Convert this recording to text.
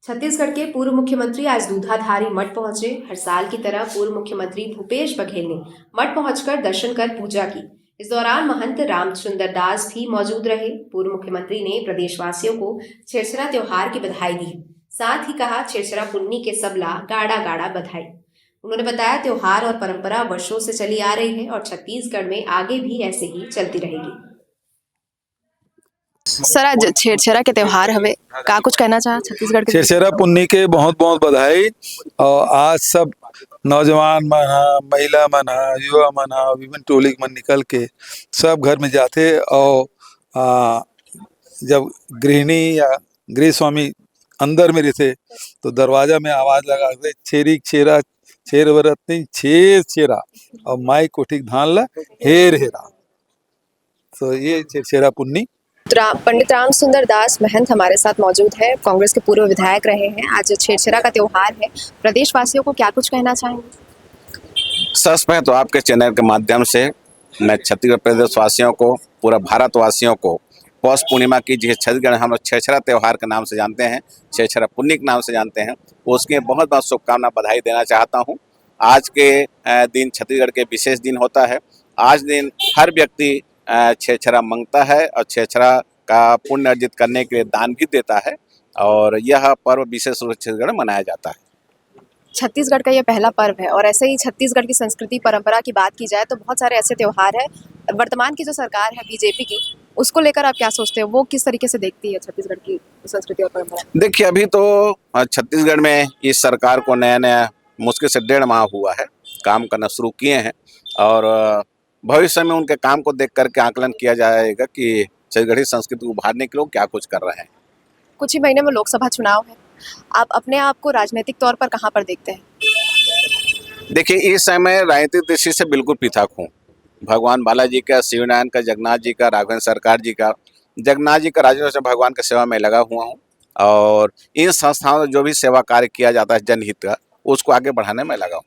छत्तीसगढ़ के पूर्व मुख्यमंत्री आज दूधाधारी मठ पहुंचे। हर साल की तरह पूर्व मुख्यमंत्री भूपेश बघेल ने मठ पहुंचकर दर्शन कर पूजा की। इस दौरान महंत रामसुंदर दास भी मौजूद रहे। पूर्व मुख्यमंत्री ने प्रदेशवासियों को छेरछेरा त्योहार की बधाई दी। साथ ही कहा, छेरछेरा पुन्नी के सबला गाड़ा गाड़ा बधाई। उन्होंने बताया, त्योहार और परंपरा वर्षों से चली आ रही है और छत्तीसगढ़ में आगे भी ऐसे ही चलती रहेगी। सर, आज छेरछेरा के त्योहार हवे, का कुछ कहना चाह छत्तीसगढ़ के छेरछेरा पुन्नी के बहुत बहुत बधाई। और आज सब नौजवान मन हा, महिला मन हा, युवा मन हा, विभिन्न टोली मन निकल के सब घर में जाते। और जब गृहिणी या गृह स्वामी अंदर में रहते तो दरवाजा में आवाज लगा दे, छेरी छेरा छेर वरत नहीं छेर छेरा और माई कोठी धान ला हेर हेरा। तो ये छेरछेरा पुन्नी। पंडित रामसुंदर दास महंत हमारे साथ मौजूद है। कांग्रेस के पूर्व विधायक रहे हैं। आज छेरछेरा का त्योहार है, प्रदेशवासियों को क्या कुछ कहना चाहेंगे? सबसे पहले तो आपके चैनल के माध्यम से मैं छत्तीसगढ़ प्रदेशवासियों को, पूरा भारतवासियों को पौष पूर्णिमा की, जिसे छत्तीसगढ़ हम लोग छेरछेरा त्यौहार के नाम से जानते हैं, छेरछेरा पुन्नी के नाम से जानते हैं, उसके बहुत बहुत शुभकामना बधाई देना चाहता हूं। आज के दिन छत्तीसगढ़ के विशेष दिन होता है। आज दिन हर व्यक्ति छेरछेरा मांगता है और छेरछेरा का पुण्य अर्जित करने के लिए दान भी देता है और यह पर्व विशेष रूप से छत्तीसगढ़ में मनाया जाता है। छत्तीसगढ़ का ये पहला पर्व है और ऐसे ही छत्तीसगढ़ की संस्कृति परंपरा की बात की जाए तो बहुत सारे ऐसे त्योहार हैं। वर्तमान की जो सरकार है बीजेपी की, उसको लेकर आप क्या सोचते हो? वो किस तरीके से देखती है छत्तीसगढ़ की संस्कृति और परंपरा? देखिए, अभी तो छत्तीसगढ़ में इस सरकार को नया नया मुश्किल से 1.5 माह हुआ है, काम करना शुरू किए हैं और भविष्य में उनके काम को देख करके आकलन किया जाएगा कि छत्तीसगढ़ी संस्कृति को उभारने के लिए क्या कुछ कर रहे हैं। कुछ ही महीने में लोकसभा चुनाव है, आप अपने आप को राजनीतिक तौर पर कहाँ पर देखते हैं? देखिए, इस समय राजनीतिक दृष्टि से बिल्कुल पृथक हूँ। भगवान बालाजी का, शिवनारायण का, जगन्नाथ जी का, राघवेंद्र सरकार जी का, जगन्नाथ जी का राजेंद्र भगवान की सेवा में लगा हुआ हूँ और इन संस्थाओं में जो भी सेवा कार्य किया जाता है जनहित का, उसको आगे बढ़ाने में लगा हूँ।